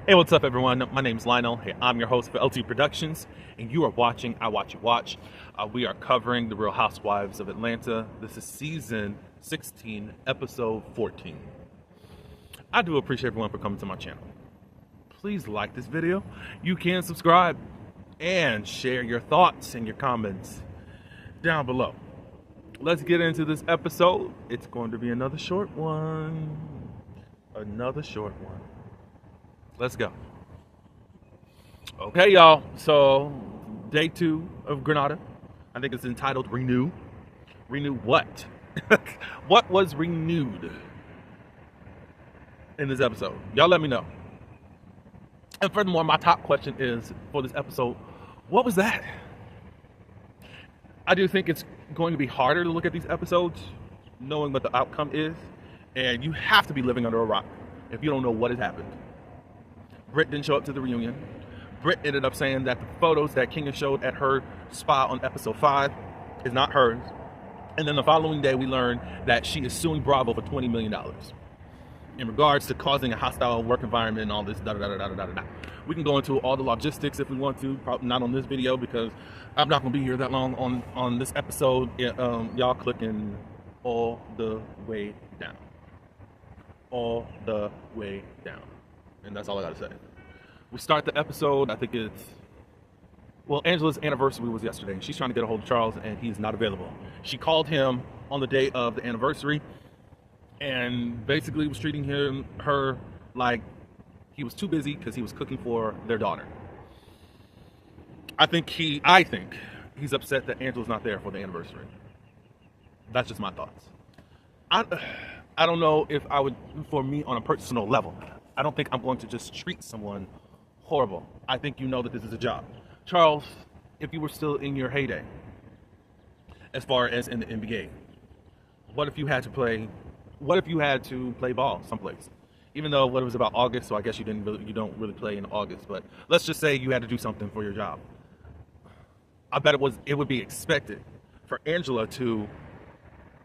Hey, what's up, everyone? My name is Lionel. Hey, I'm your host for LT Productions, and you are watching I Watch You Watch. We are covering the Real Housewives of Atlanta. This is season 16, episode 14. I do appreciate everyone for coming to my channel. Please like this video. You can subscribe and share your thoughts and your comments down below. Let's get into this episode. It's going to be another short one. Let's go. Okay, y'all. So, day 2 of Granada. I think it's entitled Renew. Renew what? What was renewed in this episode? Y'all let me know. And furthermore, my top question is for this episode, what was that? I do think it's going to be harder to look at these episodes knowing what the outcome is. And you have to be living under a rock if you don't know what has happened. Britt didn't show up to the reunion. Britt ended up saying that the photos that Kenya showed at her spa on episode 5 is not hers. And then the following day, we learned that she is suing Bravo for $20 million in regards to causing a hostile work environment and all this, da-da-da-da-da-da-da. We can go into all the logistics if we want to, probably not on this video because I'm not going to be here that long on this episode. Y'all clicking all the way down. All the way down. And that's all I gotta say. We start the episode, I think Angela's anniversary was yesterday, and she's trying to get a hold of Charles, and he's not available. She called him on the day of the anniversary, and basically was treating her like he was too busy because he was cooking for their daughter. I think he's upset that Angela's not there for the anniversary. That's just my thoughts. I don't know if I would, for me on a personal level, I don't think I'm going to just treat someone horrible. I think you know that this is a job. Charles, if you were still in your heyday, as far as in the NBA, what if you had to play ball someplace? Even though it was about August, so I guess you don't really play in August, but let's just say you had to do something for your job. I bet it would be expected for Angela to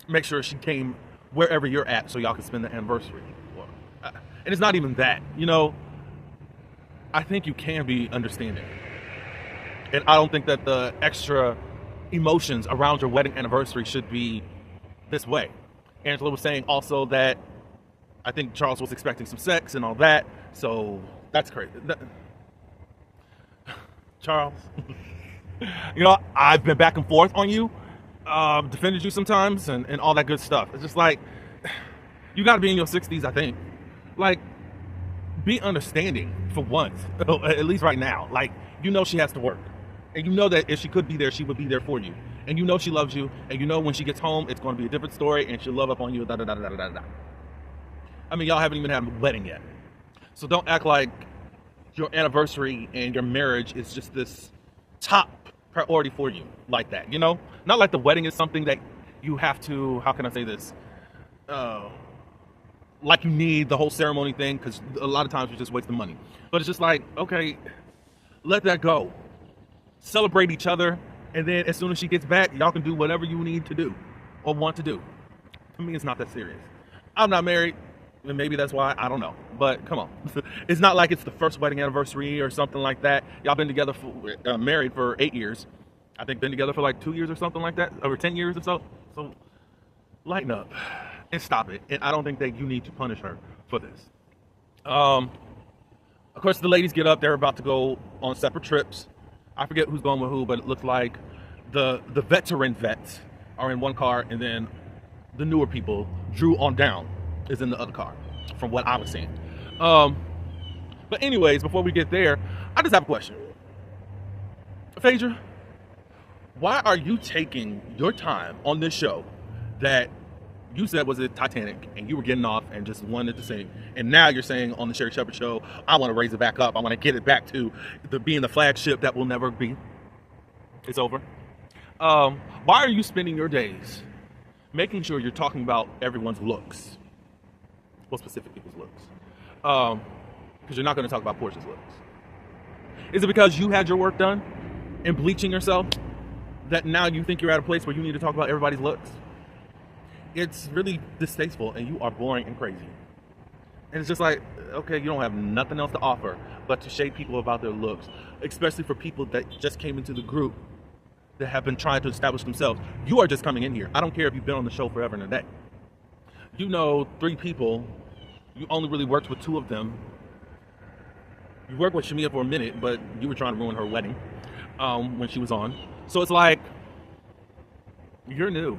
make sure she came wherever you're at so y'all can spend the anniversary. And it's not even that, I think you can be understanding. And I don't think that the extra emotions around your wedding anniversary should be this way. Angela was saying also that I think Charles was expecting some sex and all that. So that's crazy. Charles, I've been back and forth on you, defended you sometimes and all that good stuff. It's just like, you got to be in your 60s, I think. Like, be understanding for once, at least right now. Like, she has to work. And that if she could be there, she would be there for you. And she loves you. And when she gets home, it's going to be a different story. And she'll love up on you, da-da-da-da-da-da. I mean, y'all haven't even had a wedding yet. So don't act like your anniversary and your marriage is just this top priority for you like that, Not like the wedding is something that you have to, how can I say this? Like you need the whole ceremony thing, because a lot of times you're just wasting money. But it's just like, okay, let that go. Celebrate each other, and then as soon as she gets back, y'all can do whatever you need to do or want to do. To me, it's not that serious. I'm not married, and maybe that's why, I don't know. But come on. It's not like it's the first wedding anniversary or something like that. Y'all been together, married for 8 years. I think been together for like 2 years or something like that, over 10 years or so. So lighten up and stop it. And I don't think that you need to punish her for this. Of course, the ladies get up. They're about to go on separate trips. I forget who's going with who, but it looks like the veteran vets are in one car, and then the newer people, Drew on down, is in the other car, from what I was seeing. But anyways, before we get there, I just have a question. Phaedra, why are you taking your time on this show that you said was it Titanic, and you were getting off and just wanted to sing, and now you're saying on the Sherry Shepherd show, I want to raise it back up. I want to get it back to being the flagship that will never be. It's over. Why are you spending your days making sure you're talking about everyone's looks? Well, specific people's looks. Because you're not going to talk about Portia's looks. Is it because you had your work done and bleaching yourself that now you think you're at a place where you need to talk about everybody's looks? It's really distasteful, and you are boring and crazy. And it's just like, okay, you don't have nothing else to offer but to shade people about their looks, especially for people that just came into the group that have been trying to establish themselves. You are just coming in here. I don't care if you've been on the show forever and a day. You know 3 people. You only really worked with 2 of them. You worked with Shamia for a minute, but you were trying to ruin her wedding when she was on. So it's like, you're new.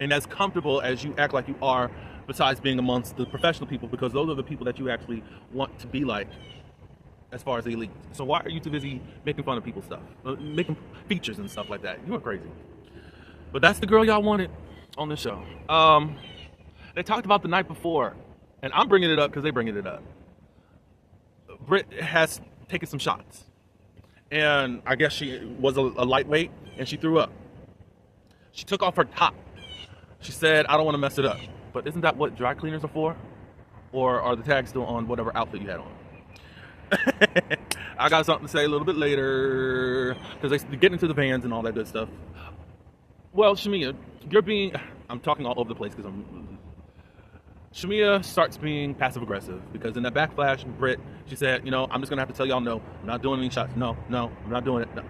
And as comfortable as you act like you are, besides being amongst the professional people, because those are the people that you actually want to be like as far as the elite. So why are you too busy making fun of people's stuff, making features and stuff like that? You are crazy. But that's the girl y'all wanted on the show. They talked about the night before, and I'm bringing it up because they're bringing it up. Britt has taken some shots, and I guess she was a lightweight, and she threw up. She took off her top. She said, I don't want to mess it up. But isn't that what dry cleaners are for? Or are the tags still on whatever outfit you had on? I got something to say a little bit later, because they get into the vans and all that good stuff. Well, Shamia, I'm talking all over the place because Shamia starts being passive aggressive, because in that backlash, Britt, she said, I'm just gonna have to tell y'all no, I'm not doing any shots. No, I'm not doing it. No.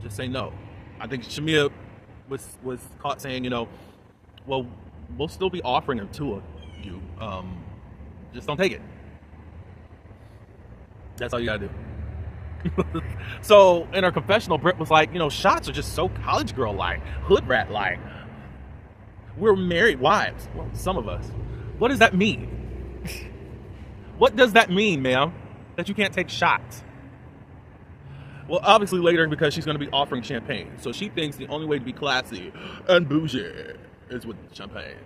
Just say no. I think Shamia was caught saying, well, we'll still be offering them to you. Just don't take it. That's all you gotta do. So in her confessional, Britt was like, shots are just so college girl like, hood rat like. We're married wives. Well, some of us. What does that mean? What does that mean, ma'am? That you can't take shots? Well, obviously later, because she's going to be offering champagne. So she thinks the only way to be classy and bougie is with champagne.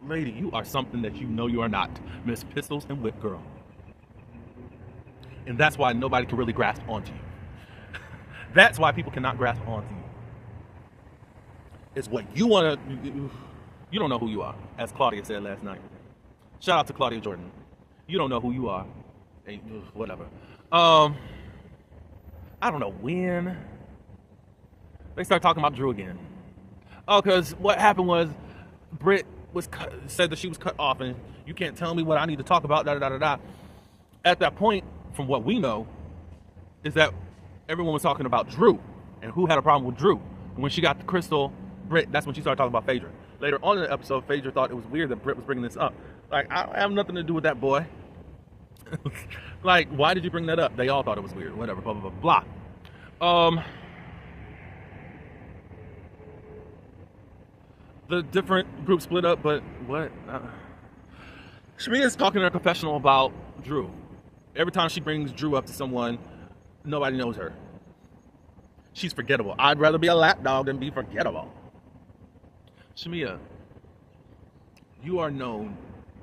Lady, you are something that you know you are not. Miss Pistols and Whip Girl. And that's why nobody can really grasp onto you. That's why people cannot grasp onto you. It's what you want to... You don't know who you are, as Claudia said last night. Shout out to Claudia Jordan. You don't know who you are. Whatever. I don't know when they start talking about Drew again. Oh, because what happened was Britt said that she was cut off, and you can't tell me what I need to talk about. Da da da da. At that point, from what we know, is that everyone was talking about Drew and who had a problem with Drew. And when she got the crystal, Britt, that's when she started talking about Phaedra. Later on in the episode, Phaedra thought it was weird that Britt was bringing this up. Like, I have nothing to do with that boy. Like, why did you bring that up? They all thought it was weird. Whatever, blah, blah, blah, blah. The different groups split up, but what? Shamia's talking in her confessional about Drew. Every time she brings Drew up to someone, nobody knows her. She's forgettable. I'd rather be a lapdog than be forgettable. Shamia, you are known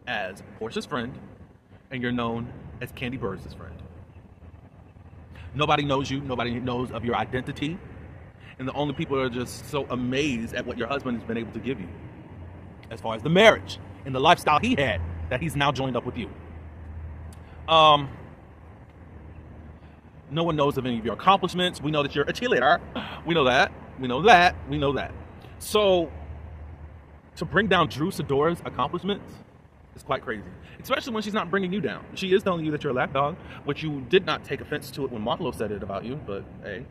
as Portia's friend, and you're known as Candy Burrs' friend. Nobody knows you. Nobody knows of your identity. And the only people are just so amazed at what your husband has been able to give you, as far as the marriage and the lifestyle he had, that he's now joined up with you. No one knows of any of your accomplishments. We know that you're a cheerleader. We know that. We know that. We know that. So to bring down Drew Sidora's accomplishments is quite crazy, especially when she's not bringing you down. She is telling you that you're a lapdog, which you did not take offense to it when Marlo said it about you, but hey.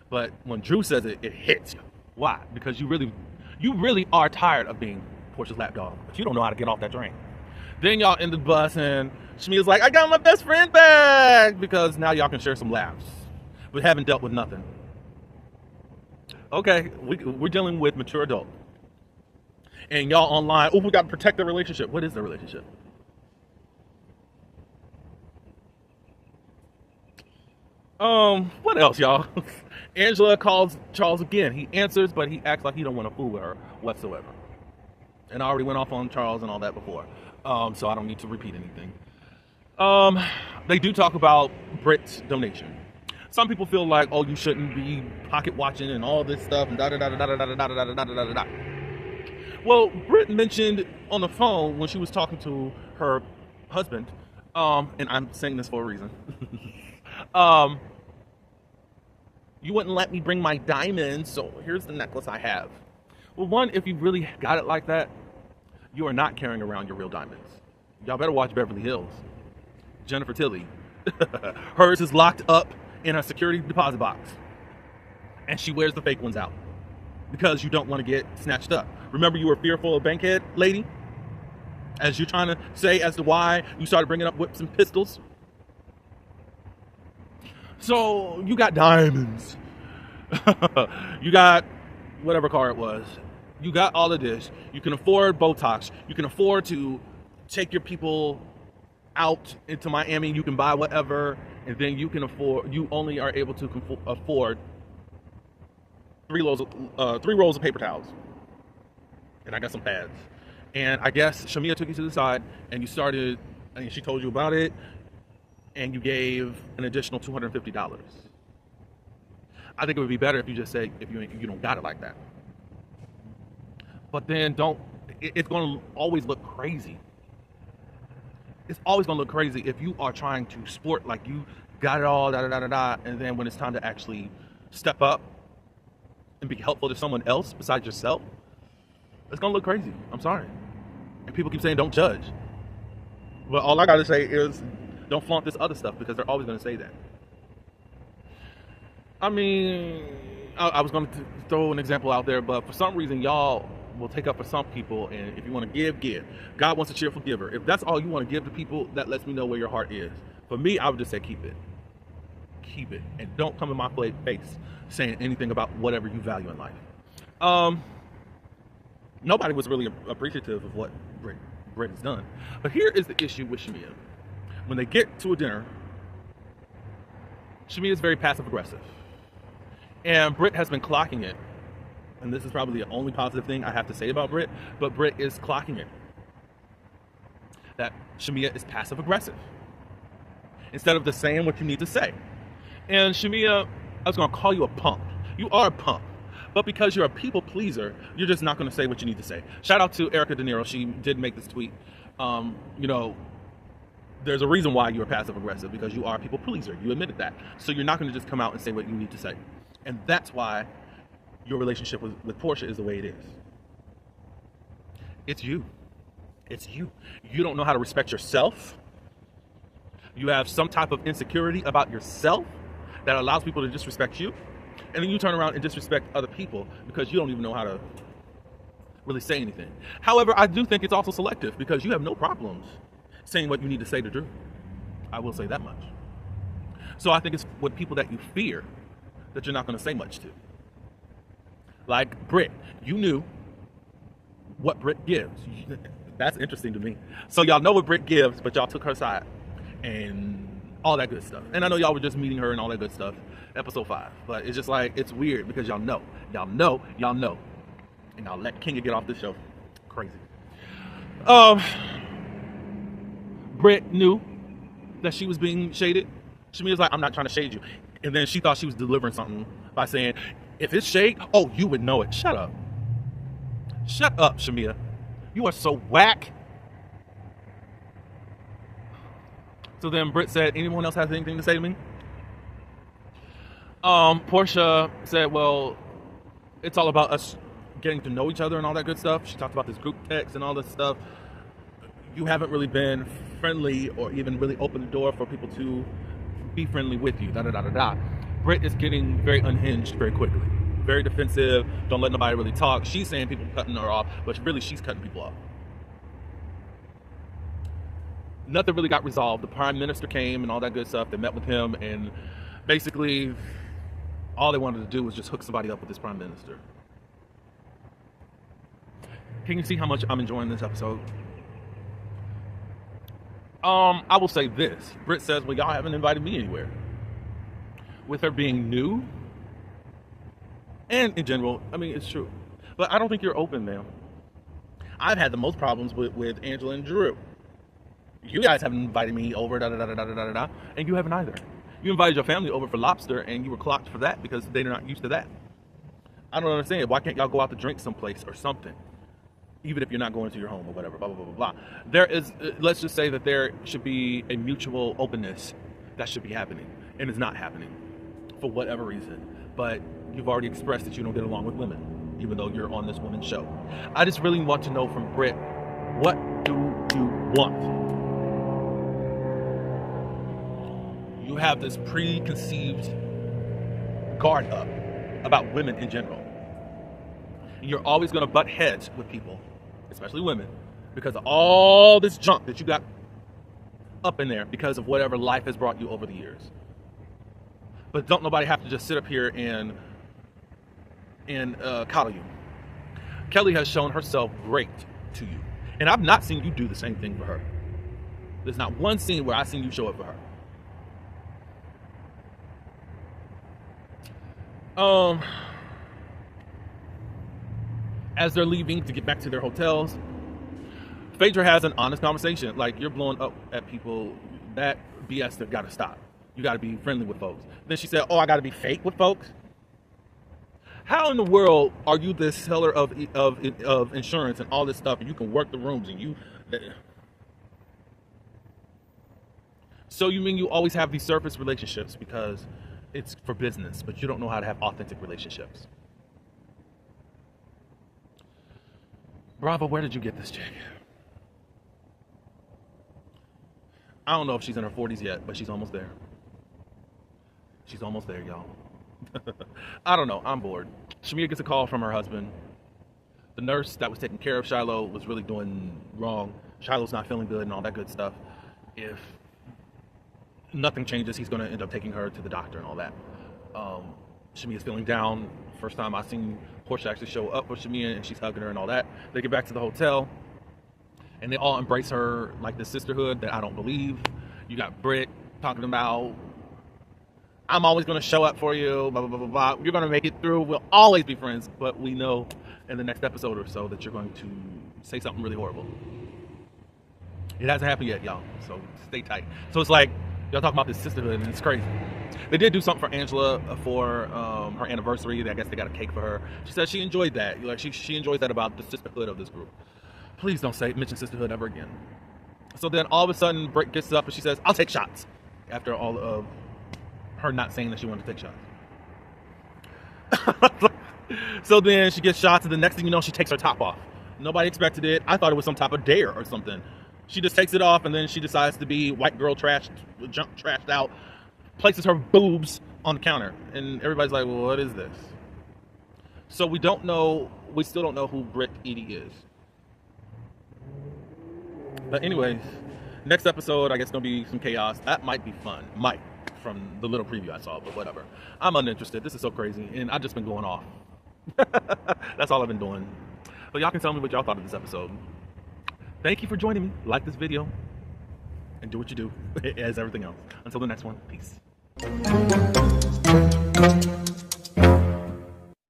But when Drew says it, it hits you. Why? Because you really are tired of being Portia's lapdog, but you don't know how to get off that train. Then y'all in the bus, and Shamia's like, I got my best friend back, because now y'all can share some laughs, but haven't dealt with nothing. Okay, we're dealing with mature adults. And y'all online, oh, we got to protect the relationship. What is the relationship? What else, y'all? Angela calls Charles again. He answers, but he acts like he don't want to fool with her whatsoever. And I already went off on Charles and all that before. So I don't need to repeat anything. They do talk about Britt's donation. Some people feel like, oh, you shouldn't be pocket watching and all this stuff and da da da da da da da da da da da da da. Well, Britt mentioned on the phone when she was talking to her husband, and I'm saying this for a reason. You wouldn't let me bring my diamonds, so here's the necklace I have. Well, one, if you really got it like that, you are not carrying around your real diamonds. Y'all better watch Beverly Hills. Jennifer Tilly. Hers is locked up in a security deposit box. And she wears the fake ones out. Because you don't want to get snatched up. Remember you were fearful of Bankhead lady? As you're trying to say as to why you started bringing up whips and pistols. So you got diamonds. You got whatever car it was. You got all of this. You can afford Botox. You can afford to take your people out into Miami. You can buy whatever, and then you can afford. You only are able to afford three rolls of paper towels, and I got some pads. And I guess Shamia took you to the side, and you started. And she told you about it, and you gave an additional $250. I think it would be better if you just say if you don't got it like that. But then it's going to always look crazy. It's always going to look crazy if you are trying to sport like you got it all, and then when it's time to actually step up and be helpful to someone else besides yourself, it's going to look crazy. I'm sorry. And people keep saying don't judge. But all I got to say is don't flaunt this other stuff because they're always going to say that. I mean, I was going to throw an example out there, but for some reason, y'all will take up for some people, and if you want to give, give. God wants a cheerful giver. If that's all you want to give to people, that lets me know where your heart is. For me, I would just say keep it. Keep it. And don't come in my face saying anything about whatever you value in life. Nobody was really appreciative of what Britt has done. But here is the issue with Shamia. When they get to a dinner, Shamia is very passive-aggressive. And Britt has been clocking it. And this is probably the only positive thing I have to say about Britt, but Britt is clocking it. That Shamia is passive-aggressive. Instead of just saying what you need to say. And Shamia, I was going to call you a punk. You are a punk. But because you're a people pleaser, you're just not going to say what you need to say. Shout out to Erica De Niro. She did make this tweet. There's a reason why you're passive aggressive, because you are a people pleaser. You admitted that. So you're not going to just come out and say what you need to say. And that's why your relationship with Portia is the way it is. It's you. It's you. You don't know how to respect yourself. You have some type of insecurity about yourself that allows people to disrespect you. And then you turn around and disrespect other people because you don't even know how to really say anything. However, I do think it's also selective because you have no problems saying what you need to say to Drew. I will say that much. So I think it's with people that you fear that you're not going to say much to. Like Britt, you knew what Britt gives. That's interesting to me. So y'all know what Britt gives, but y'all took her side and all that good stuff. And I know y'all were just meeting her and all that good stuff, episode 5. But it's just like, it's weird because y'all know. And y'all let Kenya get off this show. Crazy. Britt knew that she was being shaded. Shamia was like, I'm not trying to shade you. And then she thought she was delivering something by saying, if it's shade, oh, you would know it. Shut up. Shut up, Shamia. You are so whack. So then Britt said, anyone else has anything to say to me? Portia said, well, it's all about us getting to know each other and all that good stuff. She talked about this group text and all this stuff. You haven't really been friendly or even really opened the door for people to be friendly with you. Britt is getting very unhinged very quickly. Very defensive. Don't let nobody really talk. She's saying people cutting her off, but really she's cutting people off. Nothing really got resolved. The prime minister came and all that good stuff. They met with him, and basically all they wanted to do was just hook somebody up with this prime minister. Can you see how much I'm enjoying this episode? I will say this. Britt says, well, y'all haven't invited me anywhere. With her being new, and in general, I mean, it's true. But I don't think you're open, man. I've had the most problems with Angela and Drew. You guys haven't invited me over, and you haven't either. You invited your family over for lobster, and you were clocked for that because they're not used to that. I don't understand. Why can't y'all go out to drink someplace or something? Even if you're not going to your home or whatever, blah, blah, blah, blah, blah. There is, let's just say that there should be a mutual openness that should be happening, and it's not happening for whatever reason. But you've already expressed that you don't get along with women, even though you're on this woman's show. I just really want to know from Britt, what do you want. You have this preconceived guard up about women in general. And you're always going to butt heads with people, especially women, because of all this junk that you got up in there because of whatever life has brought you over the years. But don't nobody have to just sit up here and coddle you. Kelly has shown herself great to you. And I've not seen you do the same thing for her. There's not one scene where I've seen you show up for her. As they're leaving to get back to their hotels, Phaedra has an honest conversation. Like, you're blowing up at people. That BS that got to stop. You got to be friendly with folks. Then she said, oh, I got to be fake with folks? How in the world are you the seller of insurance and all this stuff, and you can work the rooms and you... So you mean you always have these surface relationships because it's for business, but you don't know how to have authentic relationships? Bravo, where did you get this chick? I don't know if she's in her 40s yet, but she's almost there. She's almost there, y'all. I don't know. I'm bored. Shamia gets a call from her husband. The nurse that was taking care of Shiloh was really doing wrong. Shiloh's not feeling good and all that good stuff. If nothing changes, he's going to end up taking her to the doctor and all that. Shamia's feeling down. First time I've seen Portia actually show up with Shamia, and she's hugging her and all that. They get back to the hotel, and they all embrace her like this sisterhood that I don't believe. You got Britt talking about, I'm always going to show up for you, blah, blah, blah, blah, blah. You're going to make it through. We'll always be friends. But we know in the next episode or so that you're going to say something really horrible. It hasn't happened yet, y'all. So stay tight. So it's like, y'all talking about this sisterhood, and it's crazy. They did do something for Angela for her anniversary. I guess they got a cake for her. She said she enjoyed that. Like she enjoys that about the sisterhood of this group. Please don't mention sisterhood ever again. So then all of a sudden, Britt gets up and she says, I'll take shots. After all of her not saying that she wanted to take shots. So then she gets shots, and the next thing you know, she takes her top off. Nobody expected it. I thought it was some type of dare or something. She just takes it off, and then she decides to be white girl trashed out, places her boobs on the counter, and everybody's like, well, what is this? So we still don't know who Britt Edie is. But anyways, next episode, I guess, gonna be some chaos. That might be fun. Might, from the little preview I saw, but whatever. I'm uninterested. This is so crazy, and I've just been going off. That's all I've been doing. But y'all can tell me what y'all thought of this episode. Thank you for joining me. Like this video, and do what you do, as everything else. Until the next one, peace.